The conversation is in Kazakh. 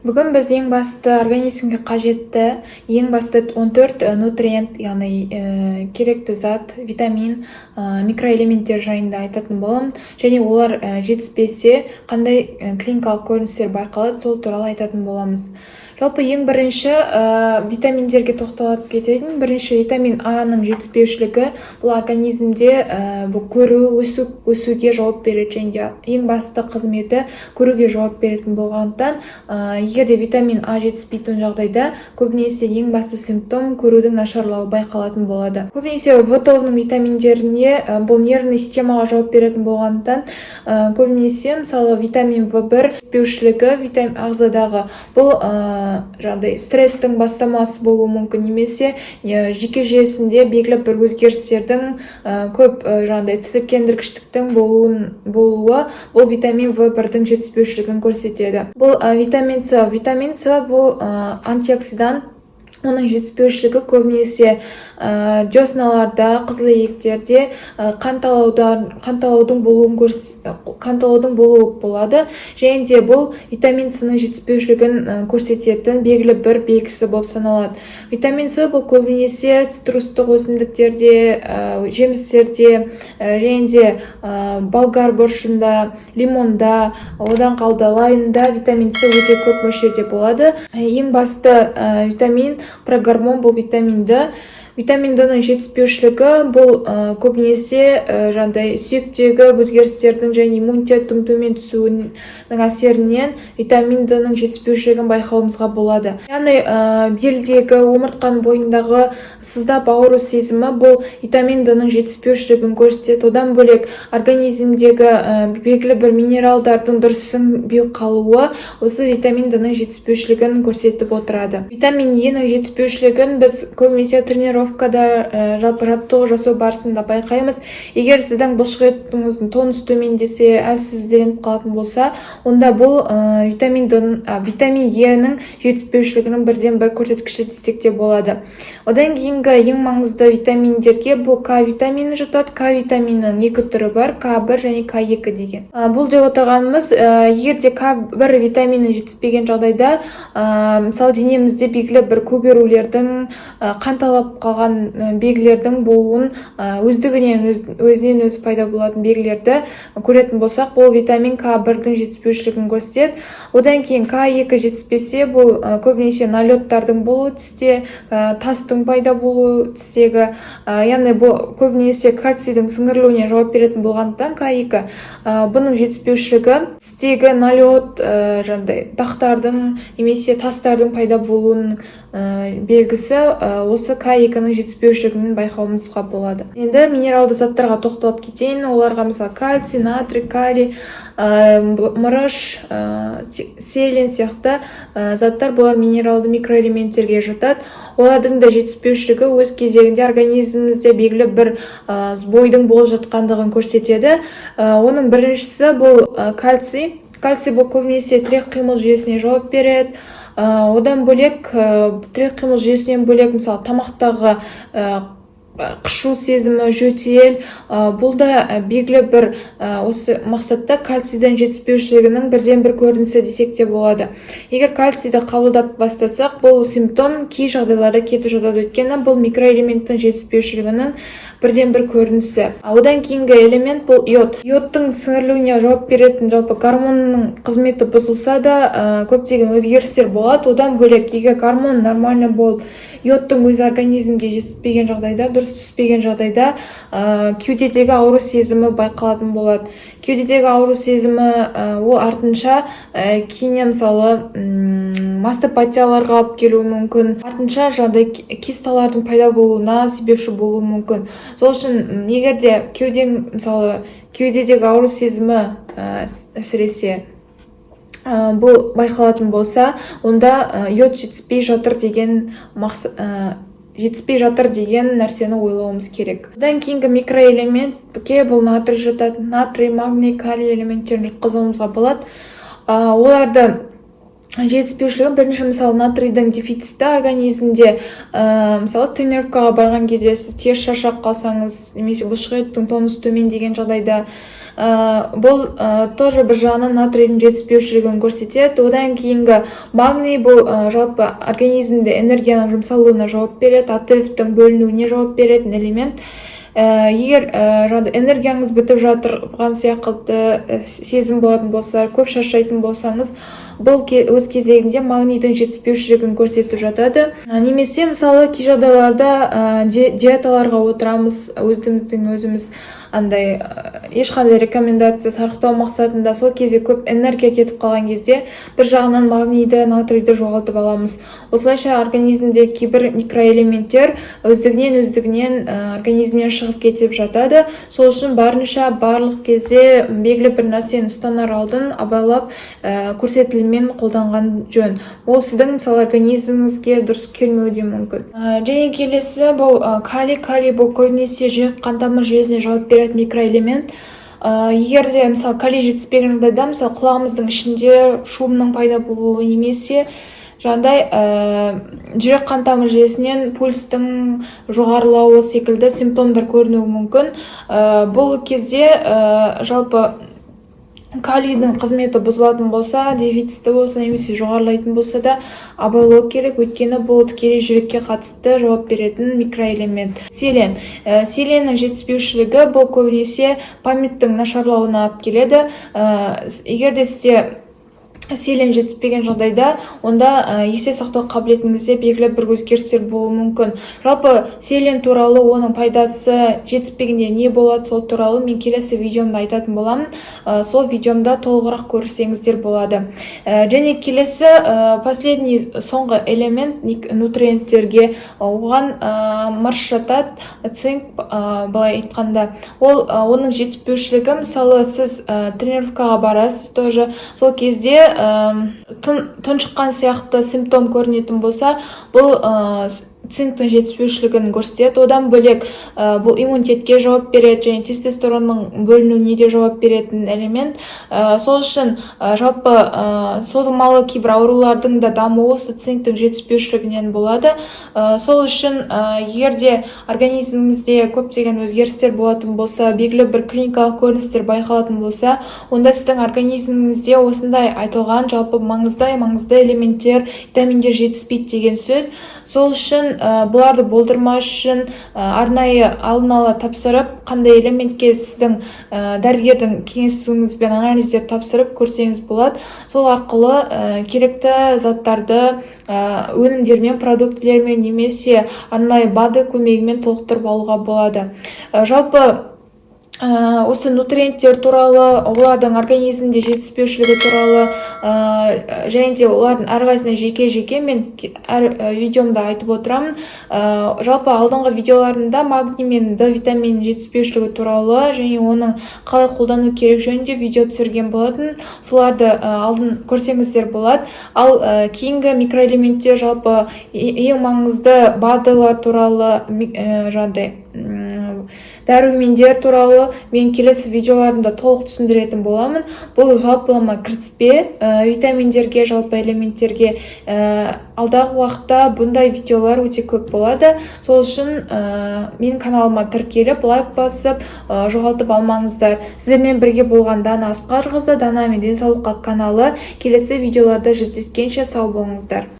Бүгін біз ең басты организмге қажетті ең басты 14 нутриент, яғни керекті зат, витамин, микроэлементтер жайында айтатын боламын, және олар жетіспесе қандай клиникалық көріністер байқалады, сол туралы айтатын боламыз. Жалпы ең бірінші витаминдерге тоқталып кететін. Бірінші витамин А-ның жетіспеушілігі бұл организмде бұл көру, өсуге жауап береді, және ең басты қызметі көруге жауап беретін болғандықтан, егер де витамин А жетіспейтін жағдайда көбінесе ең басты симптом көрудің нашарлауы байқалатын болады. Көбінесе В тобының витаминдеріне бұл нервный системаға жауап беретін болғандықтан, көбінесе мысалы витамин В1 жетіспеушілігі ағзадағы бұл жағдай стресстің бастамасы болуы мүмкін, немесе жүйке жүйесінде белгілі бір өзгерістердің көп жағдай тітіркендіргіштіктің болуы бұл витамин В1-дің жетіспеушілігін көрсетеді. Бұл витамин С. Витамин С бұл антиоксидант. Оның жетіспеушілігі көбінесе десналарда, қызылөйектерде қанталаудың болуы болады. Және де бұл витамин С-ның жетіспеушілігін көрсететін белгілі бір белгісі болып саналады. Витамин С бұл көбінесе цитрустық өсімдіктерде, жемістерде, және де болгар бұрышында, лимонда, одан қалды лаймда витамин С өте көп мөлшерде болады. Ең басты витамин прогормон бұл витамин Д. Витамин Д-ның жетіспеушілігі бұл көбінесе сүйектегі өзгерістердің және иммунитеттің төмен түсуінің әсерінен витамин Д-ның жетіспеушілігін байқауымызға болады. Яғни белдегі, омыртқаның бойындағы сыздап ауыру сезімі бұл витамин Д-ның жетіспеушілігін көрсетеді. Одан бөлек организмдегі белгілі бір минералдардың дұрыс сіңбей қалуы осы витамин Д-ның жетіспеушілігін көрсетіп отырады. Витамин Е-ның жетіспеушілігін біз көбінесе жалпы жаттығу жасау барысында байқаймыз. Егер сіздің бұлшықетіңіздің тонусы төмендесе, әлсізденіп қалатын болса, онда бұл витамин Е-ның жетіспеушілігінің бірден бір көрсеткіші десек те болады. Одан кейінгі ең маңызды витаминдерге бұл К витамині жатады. К витаминінің екі түрі бар, К1 және К2 деген. Бұл деп отырғанымыз, егер де К1 витамині жетіспеген жағдайда, мысалы денемізде белгілі бір көгерулердің, қанталап қалған белгілердің болуын, өзінен өзі пайда болатын белгілерді көретін болсақ, бұл витамин К1-дің жетіспеушілігін көрсетеді. Одан кейін К2 жетіспесе, бұл көбінесе налеттардың болуы тісте, тастың пайда болуы тістегі, яғни бұл көбінесе кальцийдің сіңірілуіне жауап беретін болғандықтан К2 бұның жетіспеушілігі тістегі налет, дақтардың немесе тастардың пайда болуының белгісі осы К2-ның жетіспеушілігін байқауымызға болады. Енді минералды заттарға тоқталып кетейін. Оларға мысалы кальций, натрий, калий, мырыш, селен сияқты заттар, бұлар минералды микроэлементтерге жатады. Олардың да жетіспеушілігі өз кезегінде организмімізде белгілі бір сбойдың болып жатқандығын көрсетеді. Оның біріншісі бұл кальций. Кальций бұл көбінесе тірек қимыл жүйесіне жауап береді. Одан бөлек, тірек қимыл жүйесінен бөлек, мысалы тамақтағы қышу сезімі, жөтел, бұл да белгілі бір осы мақсатта кальцийдің жетіспеушілігінің бірден бір көрінісі десек те болады. Егер кальцийді қабылдап бастасақ, бұл симптом кей жағдайларда кетіп жатады, өйткені бұл микроэлементтің жетіспеушілігінің бірден бір көрінісі. Одан кейінгі элемент бұл йод. Йодтың сіңірілуіне жауап беретін жалпы гормонның қызметі бұзылса да көптеген өзгерістер болады. Одан бөлек, егер гормон нормально болып, йодтың өз организмге жетіспеген жағдайда, дұрыс түспеген жағдайда кеудедегі ауру сезімі байқалатын болады. Кеудедегі ауру сезімі ол артынша кейіннен мысалы мастопатияларға алып келуі мүмкін. Артынша кисталардың пайда болуына себепші болуы мүмкін. Сол үшін егерде кеудедегі ауру сезімі әсіресе бұл байқалатын болса, онда йод жетіспей жатыр деген нәрсені ойлауымыз керек. Одан кейінгі микроэлементке бұл натрий жатады. Натрий, магний, калий элементтерін жатқызуымызға болады. Оларды жетіспеушілігі бірінші мысалы натрийдің дефициті организмде, мысалы тренировкаға барған кезде сіз тез шаршап қалсаңыз, немесе бұлшықеттің тонусы төмен деген жағдайда, бұл тоже бір жағынан натрийдің жетіспеушілігін көрсетеді. Одан кейінгі магний бұл жалпы организмде энергияның жұмсалуына жауап береді, АТФ-тің бөлінуіне жауап беретін элемент. Егер энергияңыз бітіп жатырған сияқты сезім болатын болса, көп шаршайтын болсаңыз, бұл өз кезегінде магнийдің жетіспеушілігін көрсетіп жатады. Немесе мысалы кей жағдайларда диеталарға отырамыз, өзіміз андай ешқандай рекомендация сарқытау мақсатында, сол кезде көп энергия кетіп қалған кезде бір жағынан магнийді, натрийді жоғалтып аламыз. Осылайша организмде кейбір микроэлементтер өздігінен организмнен шығып кетіп жатады. Сол үшін барынша барлық кезде белгілі бір нәрсені ұстанар алдын абайлап көрсетіліммен қолданған жөн. Ол сіздің мысалы организміңізге дұрыс келмеуі де мүмкін. Және келесі бұл калий бұл көбінесе жүрек қан тамыр жүйесіне жауап береді микроэлемент. Егер де мысалы калий жетіспеген жағдайда, мысалы құлағымыздың ішінде шумның пайда болуы немесе жаңағыдай жүрек қан тамыр жүйесінен пульстың жоғарылауы секілді симптомдар көрінуі мүмкін. Бұл кезде жалпы калийдің қызметі бұзылатын болса, дефицитті болса немесе жоғарылайтын болса да абайлау керек, өйткені бұл тікелей жүрекке қатысты жауап беретін микроэлемент. Селеннің жетіспеушілігі бұл көбінесе памяттың нашарлауына алып келеді. Егер де сізде селен жетіспеген жағдайда, онда есте сақтау қабілетіңізде белгілі бір өзгерістер болуы мүмкін. Жалпы селен туралы, оның пайдасы, жетіспегенде не болады, сол туралы мен келесі видеомда айтатын боламын. Сол видеомда толығырақ көрсеңіздер болады. Және келесі последний соңғы элемент нутриенттерге, оған мырыш жатады, цинк, былай айтқанда. Оның жетіспеушілігі, мысалы сіз тренировкаға барасыз тоже, сол кезде тұншыққан сияқты симптом көрінетін болса, бұл цинктің жетіспеушілігін көрсетеді. Одан бөлек бұл иммунитетке жауап береді және тестостеронның бөлінуіне де жауап беретін элемент. Сол үшін жалпы созылмалы кейбір аурулардың да дамуы осы цинктің жетіспеушілігінен болады. Сол үшін егерде организміңізде көптеген өзгерістер болатын болса, белгілі бір клиникалық көріністер байқалатын болса, онда сіздің организміңізде осындай айтылған жалпы маңызды элементтер, витаминдер жетіспейді деген сөз. Сол үшін бұларды болдырмас үшін арнайы алдын ала тапсырып, қандай элементке сіздің дәрігердің кеңесуіңізбен анализдеп тапсырып көрсеңіз болады. Сол арқылы керекті заттарды өнімдермен, продуктілермен немесе арнайы БАДы көмегімен толықтырып алуға болады. Жалпы осы нутриенттер туралы, олардың организмде жетіспеушілігі туралы және де олардың әрқайсысына жеке-жеке мен әр видеомда айтып отырамын. Жалпы алдыңғы видеоларында магний мен Д витаминінің жетіспеушілігі туралы және оны қалай қолдану керек жөнінде видео түсірген болатын. Соларды алдын көрсеңіздер болады. Ал кейінгі микроэлементтер, жалпы ең маңызды БАДылар туралы, дәрумендер туралы мен келесі видеоларымда толық түсіндіретін боламын. Бұл жалпылама кіріспе, витаминдерге, жалпы элементтерге алдағы уақытта бұндай видеолар өте көп болады. Сол үшін мен каналыма тіркеліп, лайк басып, жоғалтып алмаңыздар. Сіздермен бірге болған Дана Асқарқызы, Дана мен денсаулыққа каналы. Келесі видеоларда жүздескенше сау болыңыздар.